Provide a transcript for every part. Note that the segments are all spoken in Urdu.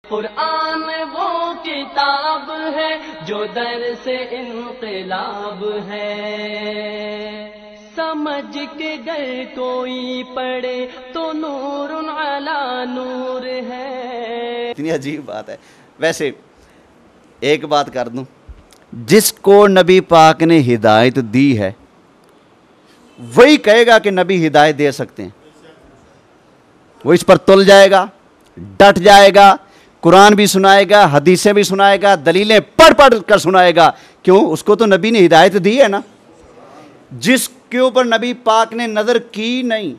قرآن وہ کتاب ہے جو در سے انقلاب ہے، سمجھ کے گر کوئی پڑھے تو نور علی نور ہے۔ اتنی عجیب بات ہے۔ ویسے ایک بات کر دوں، جس کو نبی پاک نے ہدایت دی ہے وہی کہے گا کہ نبی ہدایت دے سکتے ہیں، وہ اس پر تل جائے گا، ڈٹ جائے گا، قرآن بھی سنائے گا، حدیثیں بھی سنائے گا، دلیلیں پڑھ پڑھ کر سنائے گا۔ کیوں؟ اس کو تو نبی نے ہدایت دی ہے نا۔ جس کے اوپر نبی پاک نے نظر کی نہیں،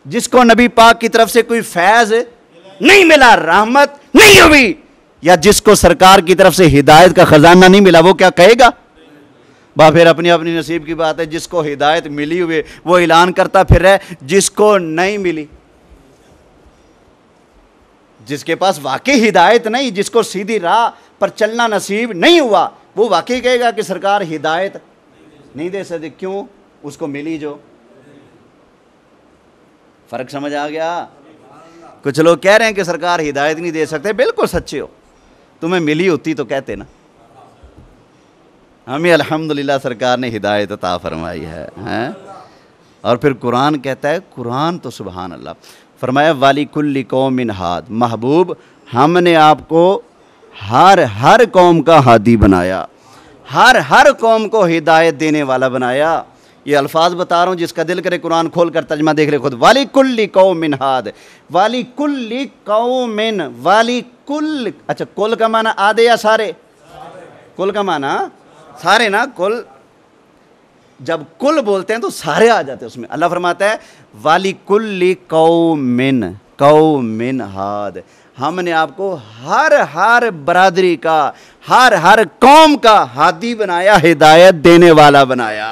جس کو نبی پاک کی طرف سے کوئی فیض نہیں ملا، رحمت نہیں ہوئی، یا جس کو سرکار کی طرف سے ہدایت کا خزانہ نہیں ملا، وہ کیا کہے گا؟ پھر اپنی اپنی نصیب کی بات ہے۔ جس کو ہدایت ملی ہوئے وہ اعلان کرتا پھر رہے، جس کو نہیں ملی، جس کے پاس واقعی ہدایت نہیں، جس کو سیدھی راہ پر چلنا نصیب نہیں ہوا، وہ واقعی کہے گا کہ سرکار ہدایت نہیں دے سکتے۔ کیوں؟ اس کو ملی جو۔ فرق سمجھ آ گیا؟ کچھ لوگ کہہ رہے ہیں کہ سرکار ہدایت نہیں دے سکتے، بالکل سچے ہو، تمہیں ملی ہوتی تو کہتے نا۔ ہمیں الحمدللہ سرکار نے ہدایت عطا فرمائی ہے، اور پھر قرآن کہتا ہے، قرآن تو سبحان اللہ، فرمایا والی کل قوم ہاد، محبوب ہم نے آپ کو ہر قوم کا ہادی بنایا، ہر قوم کو ہدایت دینے والا بنایا۔ یہ الفاظ بتا رہا ہوں، جس کا دل کرے قرآن کھول کر ترجمہ دیکھ لے خود۔ والی کل قوم ہاد، والی کل قوم، والی کل، اچھا کل کا معنی آدھے یا سارے؟ کل کا معنی سارے نا، کل جب کل بولتے ہیں تو سارے آ جاتے ہیں اس میں۔ اللہ فرماتا ہے والی کل قوم ہاد، ہم نے آپ کو ہر برادری کا، ہر قوم کا ہادی بنایا، ہدایت دینے والا بنایا۔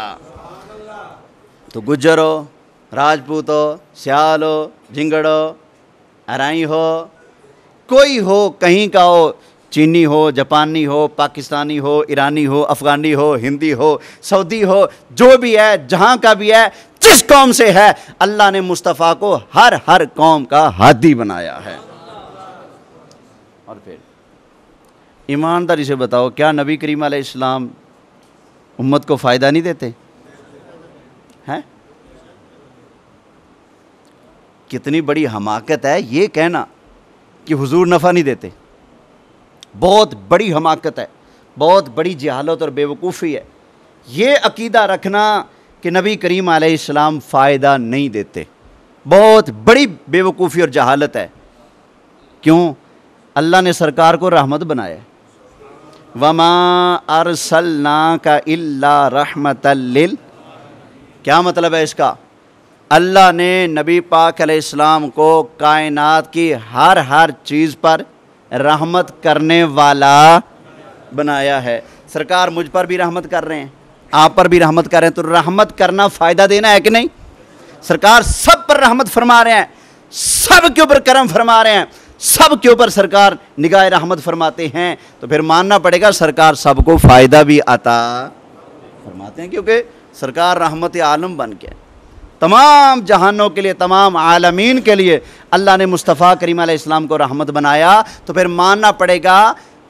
تو گجر ہو، راجپوت ہو، سیال ہو، جھنگڑ ہو، ارائی ہو، کوئی ہو، کہیں کا ہو، چینی ہو، جاپانی ہو، پاکستانی ہو، ایرانی ہو، افغانی ہو، ہندی ہو، سعودی ہو، جو بھی ہے، جہاں کا بھی ہے، جس قوم سے ہے، اللہ نے مصطفیٰ کو ہر قوم کا ہادی بنایا ہے۔ اور پھر ایمانداری سے بتاؤ، کیا نبی کریم علیہ السلام امت کو فائدہ نہیں دیتے ہیں؟ کتنی بڑی حماقت ہے یہ کہنا کہ حضور نفع نہیں دیتے، بہت بڑی حماقت ہے، بہت بڑی جہالت اور بیوقوفی ہے یہ عقیدہ رکھنا کہ نبی کریم علیہ السلام فائدہ نہیں دیتے، بہت بڑی بیوقوفی اور جہالت ہے۔ کیوں؟ اللہ نے سرکار کو رحمت بنایا ہے۔ وَمَا أَرْسَلْنَاكَ إِلَّا رَحْمَةً کیا مطلب ہے اس کا؟ اللہ نے نبی پاک علیہ السلام کو کائنات کی ہر چیز پر رحمت کرنے والا بنایا ہے۔ سرکار مجھ پر بھی رحمت کر رہے ہیں، آپ پر بھی رحمت کر رہے ہیں، تو رحمت کرنا فائدہ دینا ہے کہ نہیں؟ سرکار سب پر رحمت فرما رہے ہیں، سب کے اوپر کرم فرما رہے ہیں، سب کے اوپر سرکار نگاہ رحمت فرماتے ہیں، تو پھر ماننا پڑے گا سرکار سب کو فائدہ بھی عطا فرماتے ہیں، کیونکہ سرکار رحمت عالم بن کے تمام جہانوں کے لیے، تمام عالمین کے لیے اللہ نے مصطفیٰ کریم علیہ السلام کو رحمت بنایا، تو پھر ماننا پڑے گا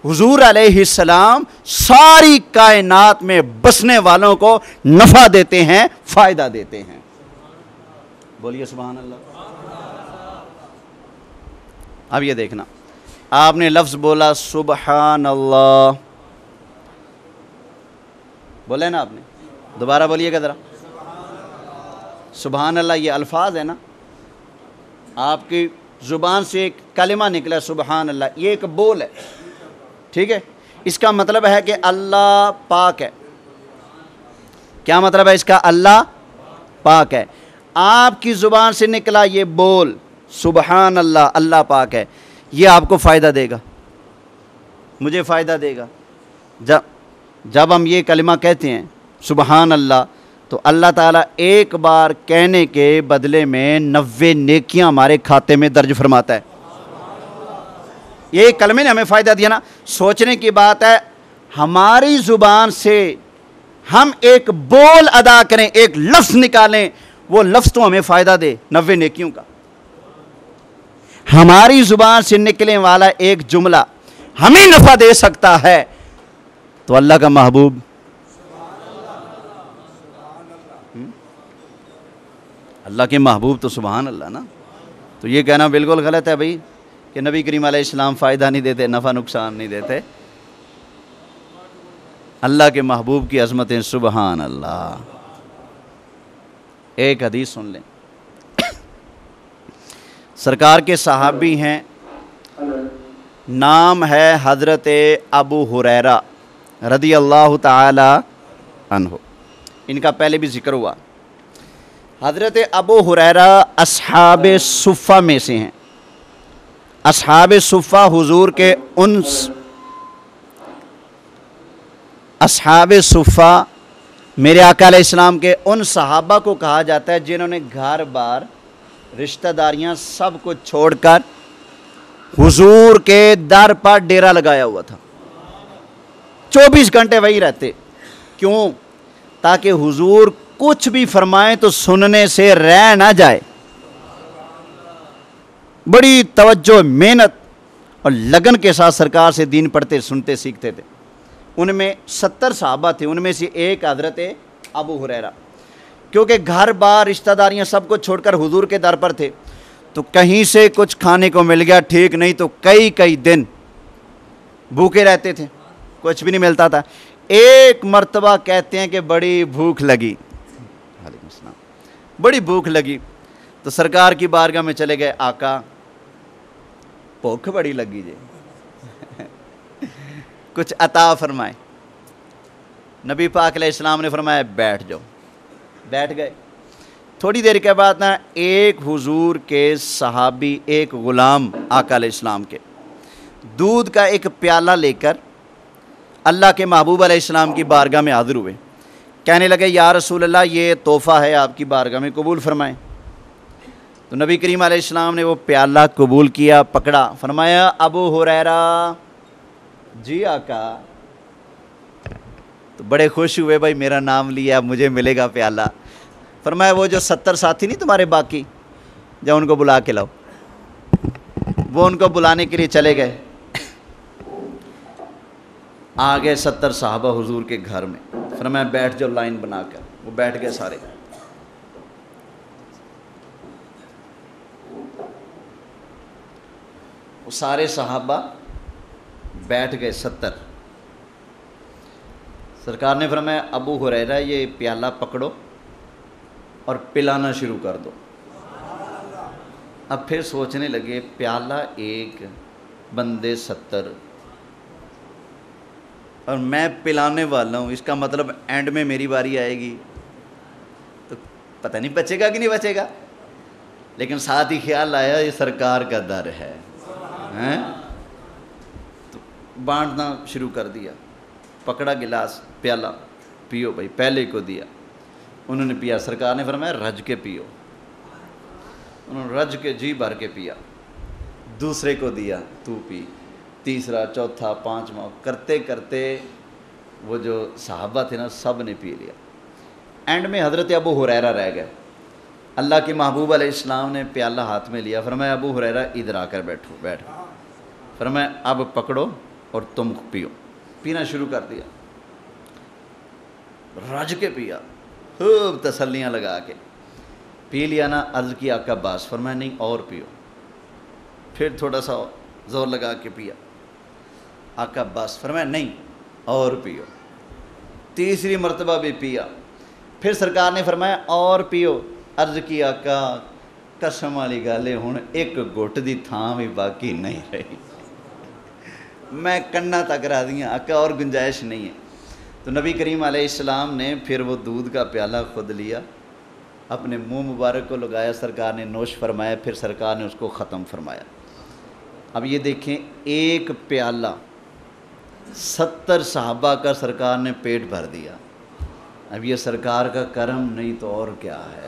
حضور علیہ السلام ساری کائنات میں بسنے والوں کو نفع دیتے ہیں، فائدہ دیتے ہیں۔ بولیے سبحان اللہ۔ اب یہ دیکھنا، آپ نے لفظ بولا سبحان اللہ، بولے نا آپ نے، دوبارہ بولیے گا ذرا۔ سبحان اللہ یہ الفاظ ہے نا، آپ کی زبان سے ایک کلمہ نکلا سبحان اللہ، یہ ایک بول ہے، ٹھیک ہے؟ اس کا مطلب ہے کہ اللہ پاک ہے۔ کیا مطلب ہے اس کا؟ اللہ پاک ہے۔ آپ کی زبان سے نکلا یہ بول سبحان اللہ، اللہ پاک ہے، یہ آپ کو فائدہ دے گا، مجھے فائدہ دے گا۔ جب ہم یہ کلمہ کہتے ہیں سبحان اللہ، تو اللہ تعالیٰ ایک بار کہنے کے بدلے میں 90 نیکیاں ہمارے کھاتے میں درج فرماتا ہے۔ یہ کلمے نے ہمیں فائدہ دیا نا۔ سوچنے کی بات ہے، ہماری زبان سے ہم ایک بول ادا کریں، ایک لفظ نکالیں، وہ لفظ تو ہمیں فائدہ دے 90 نیکیوں کا۔ ہماری زبان سے نکلنے والا ایک جملہ ہمیں نفع دے سکتا ہے تو اللہ کا محبوب اللہ کے محبوب تو سبحان اللہ نا. تو یہ کہنا بالکل غلط ہے بھائی کہ نبی کریم علیہ السلام فائدہ نہیں دیتے، نفع نقصان نہیں دیتے. اللہ کے محبوب کی عظمتیں سبحان اللہ. ایک حدیث سن لیں. سرکار کے صحابی ہیں، نام ہے حضرت ابو ہریرہ رضی اللہ تعالی عنہ. ان کا پہلے بھی ذکر ہوا. حضرت ابو ہریرہ اصحاب صفہ میں سے ہیں. اصحاب صفہ حضور کے اصحاب صفہ میرے آقا علیہ السلام کے ان صحابہ کو کہا جاتا ہے جنہوں نے گھر بار رشتہ داریاں سب کو چھوڑ کر حضور کے در پر ڈیرا لگایا ہوا تھا. 24 گھنٹے وہی رہتے. کیوں؟ تاکہ حضور کچھ بھی فرمائیں تو سننے سے رہ نہ جائے. بڑی توجہ، محنت اور لگن کے ساتھ سرکار سے دین پڑھتے، سنتے، سیکھتے تھے. ان میں 70 صحابہ تھے، ان میں سے ایک حضرت ابو ہریرہ. کیونکہ گھر بار رشتہ داریاں سب کو چھوڑ کر حضور کے در پر تھے تو کہیں سے کچھ کھانے کو مل گیا ٹھیک، نہیں تو کئی دن بھوکے رہتے تھے، کچھ بھی نہیں ملتا تھا. ایک مرتبہ کہتے ہیں کہ بڑی بھوک لگی، وعلیکم السلام، بڑی بھوک لگی تو سرکار کی بارگاہ میں چلے گئے. آقا بھوک بڑی لگی جی، کچھ عطا فرمائیں. نبی پاک علیہ السلام نے فرمایا بیٹھ جاؤ. بیٹھ گئے. تھوڑی دیر کے بعد نا ایک حضور کے صحابی، ایک غلام آقا علیہ السلام کے، دودھ کا ایک پیالہ لے کر اللہ کے محبوب علیہ السلام کی بارگاہ میں حاضر ہوئے. کہنے لگے یا رسول اللہ یہ تحفہ ہے آپ کی بارگاہ میں، قبول فرمائیں. تو نبی کریم علیہ السلام نے وہ پیالہ قبول کیا، پکڑا، فرمایا ابو ہریرہ. جی آقا. تو بڑے خوش ہوئے، بھائی میرا نام لیا، مجھے ملے گا پیالہ. فرمایا وہ جو 70 ساتھی نہیں تمہارے باقی، جا ان کو بلا کے لاؤ. وہ ان کو بلانے کے لیے چلے گئے. آگے 70 صحابہ حضور کے گھر میں. فرمایا بیٹھ جاؤ لائن بنا کر. وہ بیٹھ گئے سارے. وہ سارے صحابہ بیٹھ گئے 70. سرکار نے فرمایا ابو ہریرہ یہ پیالہ پکڑو اور پلانا شروع کر دو. اب پھر سوچنے لگے پیالہ ایک، بندے 70 اور میں پلانے والا ہوں، اس کا مطلب اینڈ میں میری باری آئے گی تو پتہ نہیں بچے گا کہ نہیں بچے گا. لیکن ساتھ ہی خیال آیا یہ سرکار کا در ہے، تو بانٹنا شروع کر دیا. پکڑا گلاس، پیالہ، پیو بھائی. پہلے کو دیا، انہوں نے پیا. سرکار نے فرمایا رج کے پیو. انہوں نے رج کے جی بھر کے پیا. دوسرے کو دیا، تو پی. تیسرا، چوتھا، پانچواں، کرتے کرتے وہ جو صحابہ تھے نا سب نے پی لیا. اینڈ میں حضرت ابو ہریرہ رہ گئے. اللہ کے محبوب علیہ السلام نے پیالہ ہاتھ میں لیا. فرمایا ابو ہریرہ ادھر آ کر بیٹھو. بیٹھ. فرمایا اب پکڑو اور تم پیو. پینا شروع کر دیا. رج کے پیا، خوب تسلیاں لگا کے پی لیا نا. عرض کی آقا باس. فرمایا نہیں اور پیو. پھر تھوڑا سا زور لگا کے پیا. آقا باس. فرمایا نہیں اور پیو. تیسری مرتبہ بھی پیا. پھر سرکار نے فرمایا اور پیو. عرض کی آقا قسم والی گل ہے ہن ایک گھٹ دی تھاں بھی باقی نہیں رہی، میں کننا تک را دیا آقا اور گنجائش نہیں ہے. تو نبی کریم علیہ السلام نے پھر وہ دودھ کا پیالہ خود لیا، اپنے منہ مبارک کو لگایا، سرکار نے نوش فرمایا. پھر سرکار نے اس کو ختم فرمایا. اب یہ دیکھیں ایک پیالہ 70 صحابہ کا سرکار نے پیٹ بھر دیا. اب یہ سرکار کا کرم نہیں تو اور کیا ہے،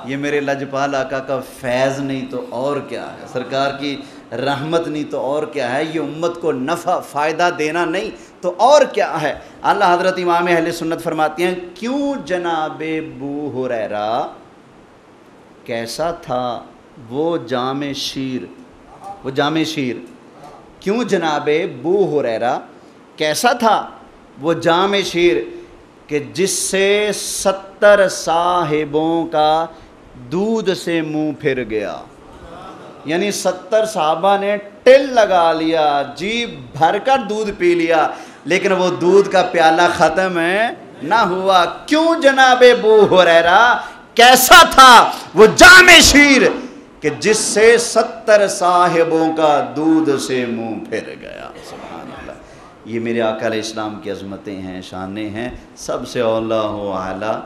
یہ میرے لجپال آقا کا فیض نہیں تو اور کیا ہے، سرکار کی رحمت نہیں تو اور کیا ہے، یہ امت کو نفع فائدہ دینا نہیں تو اور کیا ہے. اللہ حضرت امام اہل سنت فرماتے ہیں کیوں جناب ابو ہریرہ کیسا تھا وہ جام شیر، وہ جام شیر کیوں جناب ابو ہریرہ؟ کیسا تھا وہ جام شیر کہ جس سے 70 صاحبوں کا دودھ سے منہ پھر گیا، یعنی 70 صحابہ نے ٹل لگا لیا، جی بھر کر دودھ پی لیا، لیکن وہ دودھ کا پیالہ ختم نہ ہوا۔ کیوں جناب ابو ہریرہ؟ کیسا تھا وہ جام شیر کہ جس سے 70 صاحبوں کا دودھ سے منہ پھر گیا۔ سبحان اللہ، یہ میرے آقا علیہ السلام کی عظمتیں ہیں، شانیں ہیں۔ سب سے اولا و اعلیٰ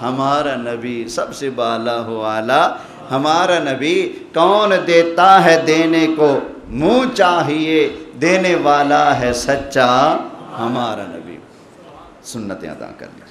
ہمارا نبی، سب سے بالا و اعلیٰ ہمارا نبی۔ کون دیتا ہے دینے کو منہ چاہیے، دینے والا ہے سچا ہمارا نبی۔ سنتیں ادا کر لیں۔